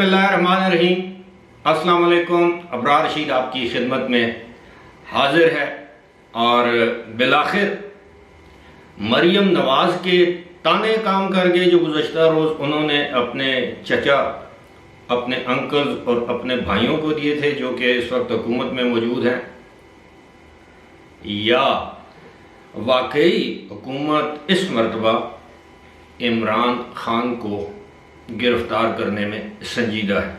اللہ الرحمن الرحیم۔ السلام علیکم۔ ابرار رشید آپ کی خدمت میں حاضر ہے، اور بالآخر مریم نواز کے تانے کام کر گئے جو گزشتہ روز انہوں نے اپنے چچا، اپنے انکلز اور اپنے بھائیوں کو دیے تھے جو کہ اس وقت حکومت میں موجود ہیں، یا واقعی حکومت اس مرتبہ عمران خان کو گرفتار کرنے میں سنجیدہ ہے۔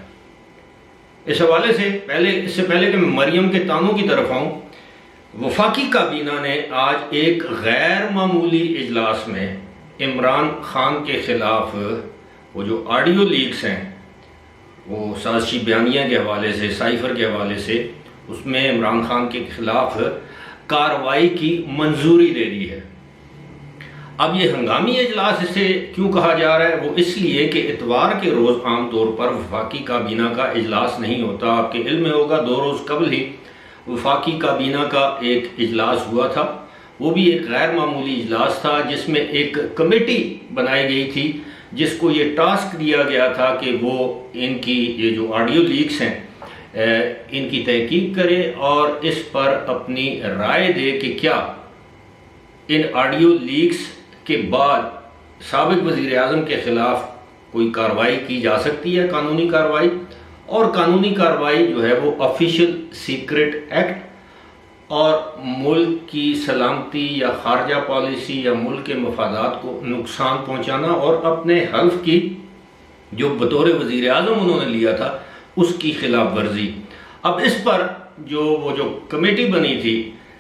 اس حوالے سے اس سے پہلے کہ میں مریم کے تانوں کی طرف آؤں، وفاقی کابینہ نے آج ایک غیر معمولی اجلاس میں عمران خان کے خلاف وہ جو آڈیو لیکس ہیں، وہ سازشی بیانیہ کے حوالے سے، سائفر کے حوالے سے، اس میں عمران خان کے خلاف کارروائی کی منظوری دے دی ہے۔ اب یہ ہنگامی اجلاس اسے کیوں کہا جا رہا ہے؟ وہ اس لیے کہ اتوار کے روز عام طور پر وفاقی کابینہ کا اجلاس نہیں ہوتا۔ آپ کے علم میں ہوگا 2 روز قبل ہی وفاقی کابینہ کا ایک اجلاس ہوا تھا، وہ بھی ایک غیر معمولی اجلاس تھا جس میں ایک کمیٹی بنائی گئی تھی جس کو یہ ٹاسک دیا گیا تھا کہ وہ ان کی یہ جو آڈیو لیکس ہیں ان کی تحقیق کرے اور اس پر اپنی رائے دے کہ کیا ان آڈیو لیکس کے بعد سابق وزیر اعظم کے خلاف کوئی کارروائی کی جا سکتی ہے، قانونی کارروائی، اور قانونی کارروائی جو ہے وہ آفیشیل سیکرٹ ایکٹ اور ملک کی سلامتی یا خارجہ پالیسی یا ملک کے مفادات کو نقصان پہنچانا اور اپنے حلف کی جو بطور وزیر اعظم انہوں نے لیا تھا اس کی خلاف ورزی۔ اب اس پر وہ جو کمیٹی بنی تھی،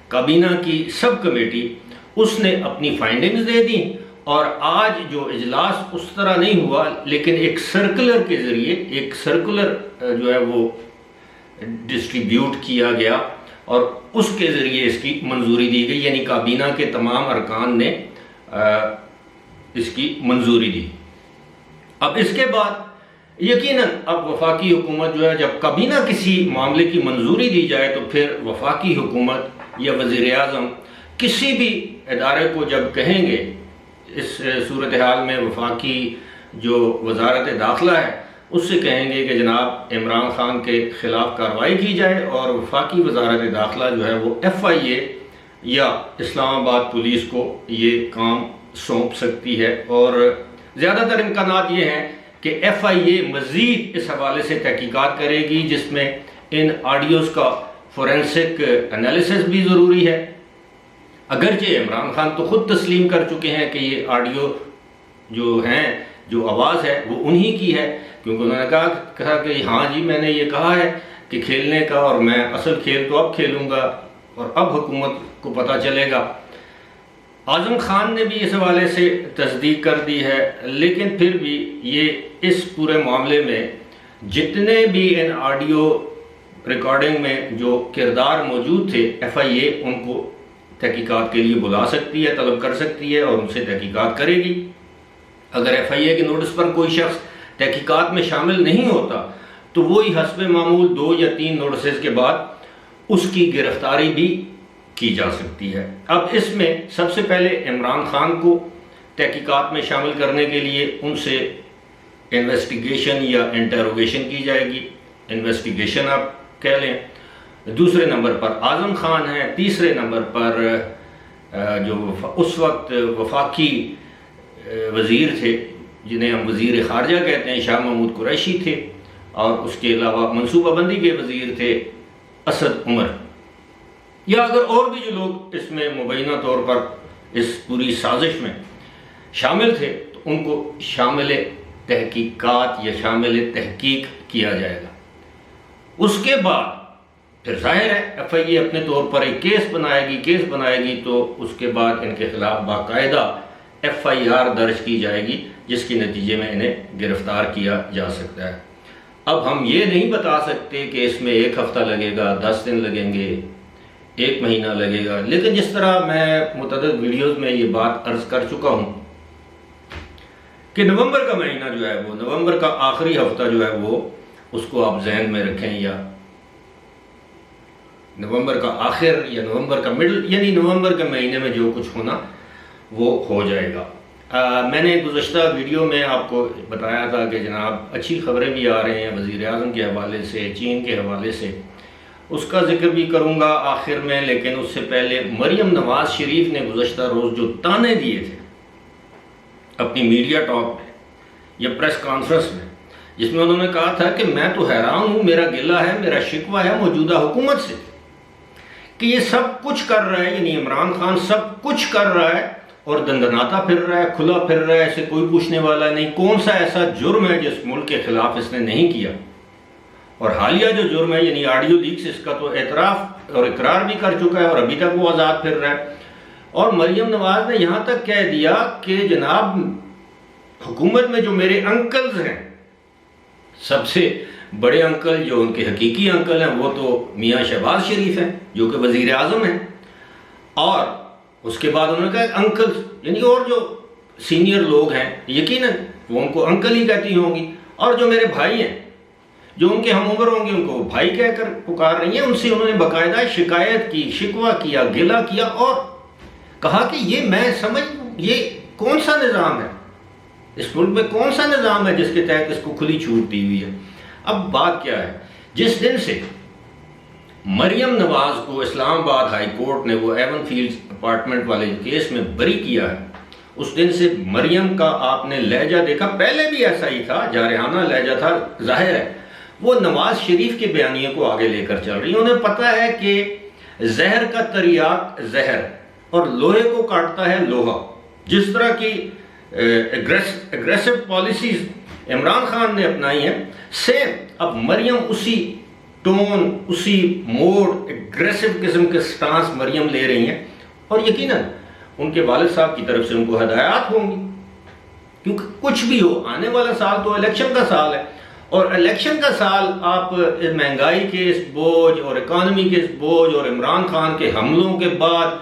کابینہ کی سب کمیٹی، اس نے اپنی فائنڈنگز دے دیں، اور آج جو اجلاس اس طرح نہیں ہوا لیکن ایک سرکولر کے ذریعے ایک سرکولر جو ہے وہ ڈسٹریبیوٹ کیا گیا اور اس کے ذریعے اس کی منظوری دی گئی، یعنی کابینہ کے تمام ارکان نے اس کی منظوری دی۔ اب اس کے بعد یقیناً اب وفاقی حکومت جو ہے، جب کابینہ کسی معاملے کی منظوری دی جائے تو پھر وفاقی حکومت یا وزیر اعظم کسی بھی ادارے کو جب کہیں گے، اس صورتحال میں وفاقی جو وزارت داخلہ ہے اس سے کہیں گے کہ جناب عمران خان کے خلاف کارروائی کی جائے، اور وفاقی وزارت داخلہ جو ہے وہ FIA یا اسلام آباد پولیس کو یہ کام سونپ سکتی ہے، اور زیادہ تر امکانات یہ ہیں کہ FIA مزید اس حوالے سے تحقیقات کرے گی جس میں ان آڈیوز کا فورینسک انالیسس بھی ضروری ہے۔ اگرچہ عمران خان تو خود تسلیم کر چکے ہیں کہ یہ آڈیو جو ہیں، جو آواز ہے وہ انہی کی ہے، کیونکہ انہوں نے کہا کہ ہاں جی میں نے یہ کہا ہے کہ کھیلنے کا، اور میں اصل کھیل تو اب کھیلوں گا اور اب حکومت کو پتہ چلے گا۔ اعظم خان نے بھی اس حوالے سے تصدیق کر دی ہے، لیکن پھر بھی یہ اس پورے معاملے میں جتنے بھی ان آڈیو ریکارڈنگ میں جو کردار موجود تھے، FIA ان کو تحقیقات کے لیے بلا سکتی ہے، طلب کر سکتی ہے اور ان سے تحقیقات کرے گی۔ اگر FIA کے نوٹس پر کوئی شخص تحقیقات میں شامل نہیں ہوتا تو وہی حسب معمول 2 یا 3 نوٹسز کے بعد اس کی گرفتاری بھی کی جا سکتی ہے۔ اب اس میں سب سے پہلے عمران خان کو تحقیقات میں شامل کرنے کے لیے ان سے انویسٹیگیشن یا انٹروگیشن کی جائے گی، انویسٹیگیشن آپ کہہ لیں۔ دوسرے نمبر پر اعظم خان ہیں، تیسرے نمبر پر جو اس وقت وفاقی وزیر تھے جنہیں ہم وزیر خارجہ کہتے ہیں، شاہ محمود قریشی تھے، اور اس کے علاوہ منصوبہ بندی کے وزیر تھے اسد عمر، یا اگر اور بھی جو لوگ اس میں مبینہ طور پر اس پوری سازش میں شامل تھے تو ان کو شامل تحقیقات یا شامل تحقیق کیا جائے گا۔ اس کے بعد پھر ظاہر ہے FIA اپنے طور پر ایک کیس بنائے گی تو اس کے بعد ان کے خلاف باقاعدہ FIR درج کی جائے گی جس کے نتیجے میں انہیں گرفتار کیا جا سکتا ہے۔ اب ہم یہ نہیں بتا سکتے کہ اس میں 1 ہفتہ لگے گا، 10 دن لگیں گے، 1 مہینہ لگے گا، لیکن جس طرح میں متعدد ویڈیوز میں یہ بات عرض کر چکا ہوں کہ نومبر کا مہینہ جو ہے وہ، نومبر کا آخری ہفتہ جو ہے وہ، اس کو آپ ذہن میں رکھیں، یا نومبر کا آخر یا نومبر کا مڈل، یعنی نومبر کے مہینے میں جو کچھ ہونا وہ ہو جائے گا۔ میں نے گزشتہ ویڈیو میں آپ کو بتایا تھا کہ جناب اچھی خبریں بھی آ رہے ہیں وزیر اعظم کے حوالے سے، چین کے حوالے سے، اس کا ذکر بھی کروں گا آخر میں، لیکن اس سے پہلے مریم نواز شریف نے گزشتہ روز جو تانے دیے تھے اپنی میڈیا ٹاک میں یا پریس کانفرنس میں، جس میں انہوں نے کہا تھا کہ میں تو حیران ہوں، میرا گلہ ہے، میرا شکوہ ہے موجودہ حکومت سے کہ یہ سب کچھ کر رہا ہے، یعنی عمران خان سب کچھ کر رہا ہے اور دندناتا پھر رہا ہے، کھلا پھر رہا ہے، اسے کوئی پوچھنے والا نہیں، کون سا ایسا جرم ہے جس ملک کے خلاف اس نے نہیں کیا، اور حالیہ جو جرم ہے یعنی آڈیو لیکس، اس کا تو اعتراف اور اقرار بھی کر چکا ہے اور ابھی تک وہ آزاد پھر رہا ہے۔ اور مریم نواز نے یہاں تک کہہ دیا کہ جناب حکومت میں جو میرے انکلز ہیں، سب سے بڑے انکل جو ان کے حقیقی انکل ہیں وہ تو میاں شہباز شریف ہیں جو کہ وزیر اعظم ہیں، اور اس کے بعد انہوں نے کہا انکل یعنی اور جو سینئر لوگ ہیں یقیناً وہ ان کو انکل ہی کہتی ہوں گی، اور جو میرے بھائی ہیں جو ان کے ہم عمر ہوں گے ان کو بھائی کہہ کر پکار رہی ہیں، ان سے انہوں نے باقاعدہ شکایت کی، شکوہ کیا، گلہ کیا، اور کہا کہ یہ میں سمجھ یہ کون سا نظام ہے، اس ملک میں کون سا نظام ہے جس کے تحت اس کو کھلی چھوٹ دی ہوئی ہے۔ اب بات کیا ہے، جس دن سے مریم نواز کو اسلام آباد ہائی کورٹ نے وہ ایون فیلڈز اپارٹمنٹ والے کیس میں بری کیا ہے، اس دن سے مریم کا آپ نے لہجہ دیکھا، پہلے بھی ایسا ہی تھا، جارحانہ لہجہ تھا، ظاہر ہے وہ نواز شریف کے بیانیے کو آگے لے کر چل رہی ہیں۔ انہیں پتہ ہے کہ زہر کا تریاق زہر اور لوہے کو کاٹتا ہے لوہا، جس طرح کی اگریسو پالیسیز عمران خان نے اپنائی ہیں، سیم اب مریم اسی ٹون، اسی موڈ، اگریسو قسم کے سٹانس مریم لے رہی ہیں، اور یقیناً ان کے والد صاحب کی طرف سے ان کو ہدایات ہوں گی، کیونکہ کچھ بھی ہو آنے والا سال تو الیکشن کا سال ہے، اور الیکشن کا سال آپ مہنگائی کے اس بوجھ اور اکانومی کے اس بوجھ اور عمران خان کے حملوں کے بعد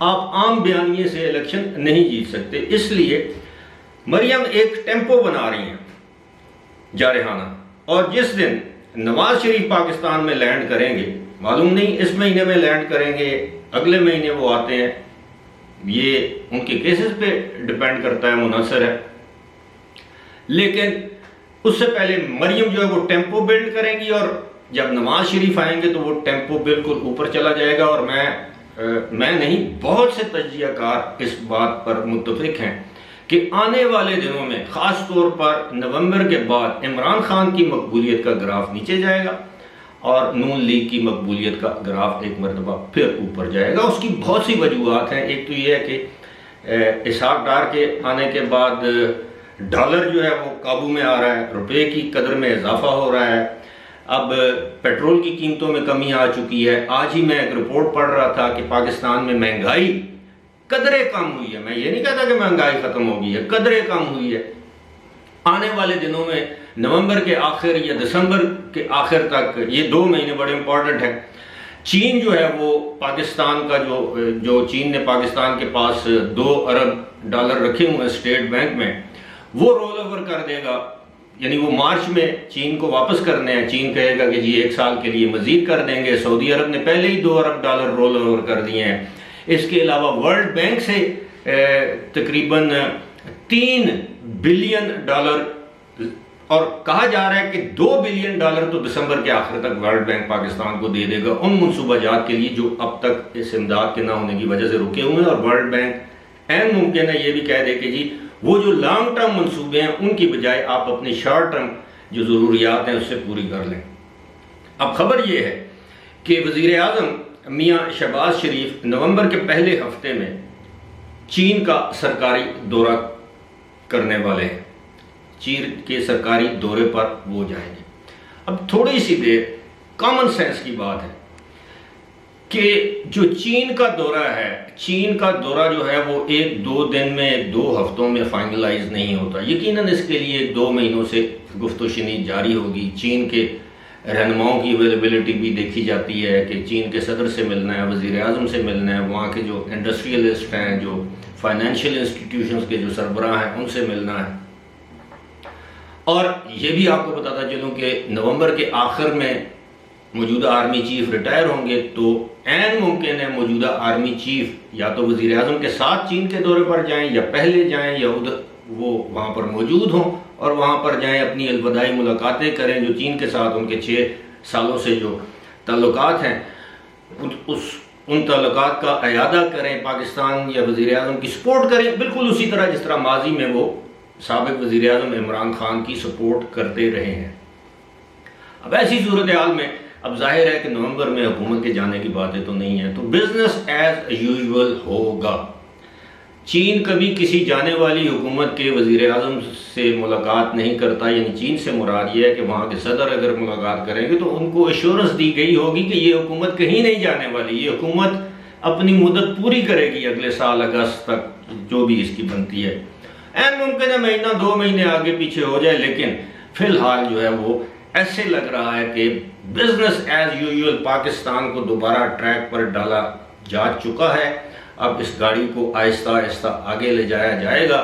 آپ عام بیانیے سے الیکشن نہیں جیت سکتے، اس لیے مریم ایک ٹیمپو بنا رہی ہیں جارحانہ، اور جس دن نواز شریف پاکستان میں لینڈ کریں گے، معلوم نہیں اس مہینے میں لینڈ کریں گے، اگلے مہینے وہ آتے ہیں، یہ ان کے کیسز پہ ڈیپینڈ کرتا ہے، منحصر ہے، لیکن اس سے پہلے مریم جو ہے وہ ٹیمپو بلڈ کریں گی، اور جب نواز شریف آئیں گے تو وہ ٹیمپو بالکل اوپر چلا جائے گا، اور میں نہیں بہت سے تجزیہ کار اس بات پر متفق ہیں کہ آنے والے دنوں میں خاص طور پر نومبر کے بعد عمران خان کی مقبولیت کا گراف نیچے جائے گا اور نون لیگ کی مقبولیت کا گراف ایک مرتبہ پھر اوپر جائے گا۔ اس کی بہت سی وجوہات ہیں، ایک تو یہ ہے کہ اسحاق ڈار کے آنے کے بعد ڈالر جو ہے وہ قابو میں آ رہا ہے، روپے کی قدر میں اضافہ ہو رہا ہے، اب پیٹرول کی قیمتوں میں کمی آ چکی ہے، آج ہی میں ایک رپورٹ پڑھ رہا تھا کہ پاکستان میں مہنگائی قدرے کم ہوئی ہے، میں یہ نہیں کہتا کہ مہنگائی ختم ہو گئی ہے، قدرے کم ہوئی ہے، آنے والے دنوں میں نومبر کے آخر یا دسمبر کے آخر تک یہ 2 مہینے بڑے امپورٹنٹ ہیں۔ چین جو ہے وہ پاکستان کا جو چین نے پاکستان کے پاس 2 ارب ڈالر رکھے ہوئے ہیں اسٹیٹ بینک میں، وہ رول اوور کر دے گا، یعنی وہ مارچ میں چین کو واپس کرنے ہیں، چین کہے گا کہ جی 1 سال کے لیے مزید کر دیں گے، سعودی عرب نے پہلے ہی 2 ارب ڈالر رول اوور کر دیے ہیں، اس کے علاوہ ورلڈ بینک سے تقریباً 3 بلین ڈالر، اور کہا جا رہا ہے کہ 2 بلین ڈالر تو دسمبر کے آخر تک ورلڈ بینک پاکستان کو دے دے گا ان منصوبہ جات کے لیے جو اب تک اس امداد کے نہ ہونے کی وجہ سے رکے ہوئے ہیں، اور ورلڈ بینک این ممکن ہے یہ بھی کہہ دے کہ جی وہ جو لانگ ٹرم منصوبے ہیں ان کی بجائے آپ اپنی شارٹ ٹرم جو ضروریات ہیں اس سے پوری کر لیں۔ اب خبر یہ ہے کہ وزیر اعظم میاں شہباز شریف نومبر کے پہلے ہفتے میں چین کا سرکاری دورہ کرنے والے ہیں، چین کے سرکاری دورے پر وہ جائیں گے۔ اب تھوڑی سی دیر کامن سینس کی بات ہے کہ جو چین کا دورہ ہے، چین کا دورہ جو ہے وہ 1-2 دن میں 2 ہفتوں میں فائنلائز نہیں ہوتا، یقیناً اس کے لیے 2 مہینوں سے گفت و شنید جاری ہوگی، چین کے رہنماؤں کی اویلیبلٹی بھی دیکھی جاتی ہے کہ چین کے صدر سے ملنا ہے، وزیر اعظم سے ملنا ہے، وہاں کے جو انڈسٹریلسٹ ہیں، جو فائنینشیل انسٹیٹیوشنز کے جو سربراہ ہیں ان سے ملنا ہے۔ اور یہ بھی آپ کو بتاتا چلوں کہ نومبر کے آخر میں موجودہ آرمی چیف ریٹائر ہوں گے تو عین ممکن ہے موجودہ آرمی چیف یا تو وزیر اعظم کے ساتھ چین کے دورے پر جائیں یا پہلے جائیں یا ادھر وہ وہاں پر موجود ہوں اور وہاں پر جائیں، اپنی الوداعی ملاقاتیں کریں جو چین کے ساتھ ان کے 6 سالوں سے جو تعلقات ہیں ان تعلقات کا اعادہ کریں، پاکستان یا وزیر اعظم کی سپورٹ کریں، بالکل اسی طرح جس طرح ماضی میں وہ سابق وزیر اعظم عمران خان کی سپورٹ کرتے رہے ہیں۔ اب ایسی صورتحال میں اب ظاہر ہے کہ نومبر میں حکومت کے جانے کی باتیں تو نہیں ہیں، تو بزنس ایز یوزول ہوگا۔ چین کبھی کسی جانے والی حکومت کے وزیر اعظم سے ملاقات نہیں کرتا، یعنی چین سے مراد یہ ہے کہ وہاں کے صدر اگر ملاقات کریں گے تو ان کو ایشورنس دی گئی ہوگی کہ یہ حکومت کہیں نہیں جانے والی، یہ حکومت اپنی مدت پوری کرے گی اگلے سال اگست تک جو بھی اس کی بنتی ہے۔ این ممکن ہے مہینہ 2 مہینے آگے پیچھے ہو جائے، لیکن فی الحال جو ہے وہ ایسے لگ رہا ہے کہ بزنس ایز یوزول پاکستان کو دوبارہ ٹریک پر ڈالا جا چکا ہے۔ اب اس گاڑی کو آہستہ آہستہ آگے لے جایا جائے گا،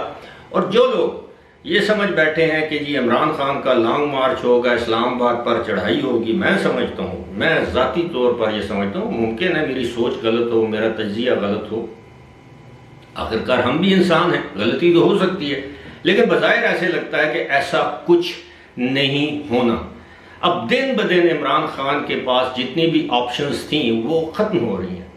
اور جو لوگ یہ سمجھ بیٹھے ہیں کہ جی عمران خان کا لانگ مارچ ہوگا، اسلام آباد پر چڑھائی ہوگی، میں سمجھتا ہوں، میں ذاتی طور پر یہ سمجھتا ہوں، ممکن ہے میری سوچ غلط ہو، میرا تجزیہ غلط ہو، آخرکار ہم بھی انسان ہیں، غلطی تو ہو سکتی ہے، لیکن بظاہر ایسے لگتا ہے کہ ایسا کچھ نہیں ہونا۔ اب دن بدن عمران خان کے پاس جتنی بھی آپشنز تھیں وہ ختم ہو رہی ہیں،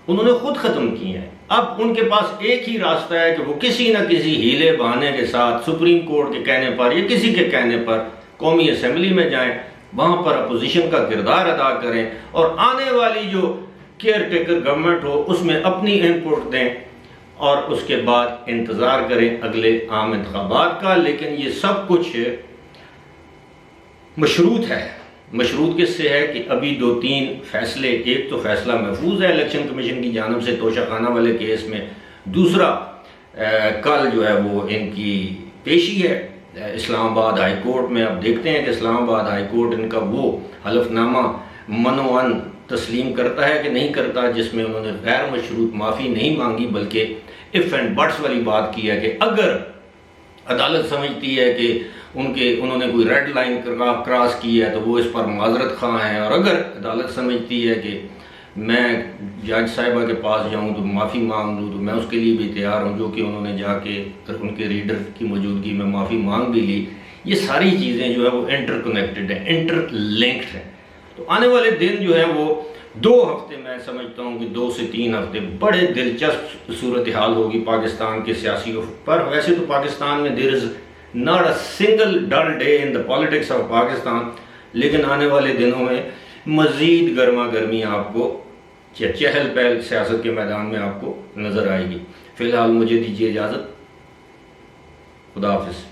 انہوں نے خود ختم کی ہیں۔ اب ان کے پاس ایک ہی راستہ ہے کہ وہ کسی نہ کسی ہیلے بہانے کے ساتھ سپریم کورٹ کے کہنے پر یا کسی کے کہنے پر قومی اسمبلی میں جائیں، وہاں پر اپوزیشن کا کردار ادا کریں اور آنے والی جو کیئر ٹیکر گورنمنٹ ہو اس میں اپنی ان پٹ دیں، اور اس کے بعد انتظار کریں اگلے عام انتخابات کا۔ لیکن یہ سب کچھ مشروط ہے۔ مشروط کس سے ہے کہ ابھی 2-3 فیصلے، ایک تو فیصلہ محفوظ ہے الیکشن کمیشن کی جانب سے توشہ خانہ والے کیس میں، دوسرا کل جو ہے وہ ان کی پیشی ہے اسلام آباد ہائی کورٹ میں۔ اب دیکھتے ہیں کہ اسلام آباد ہائی کورٹ ان کا وہ حلف نامہ منوان تسلیم کرتا ہے کہ نہیں کرتا، جس میں انہوں نے غیر مشروط معافی نہیں مانگی بلکہ اف اینڈ بٹس والی بات کی ہے کہ اگر عدالت سمجھتی ہے کہ انہوں نے کوئی ریڈ لائن کراس کی ہے تو وہ اس پر معذرت خواہ ہیں، اور اگر عدالت سمجھتی ہے کہ میں جج صاحبہ کے پاس جاؤں تو معافی مانگ لوں تو میں اس کے لیے بھی تیار ہوں، جو کہ انہوں نے جا کے ان کے ریڈر کی موجودگی میں معافی مانگ بھی لی۔ یہ ساری چیزیں جو ہے وہ انٹر کنیکٹڈ ہیں، انٹر لنکڈ ہیں۔ تو آنے والے دن جو ہے وہ 2 ہفتے، میں سمجھتا ہوں کہ 2 سے 3 ہفتے بڑے دلچسپ صورتحال ہوگی پاکستان کے سیاسی افق پر۔ ویسے تو پاکستان میں there is not a single dull day in the politics of Pakistan, لیکن آنے والے دنوں میں مزید گرما گرمی آپ کو چہل پہل سیاست کے میدان میں آپ کو نظر آئے گی۔ فی الحال مجھے دیجیے اجازت، خدا حافظ۔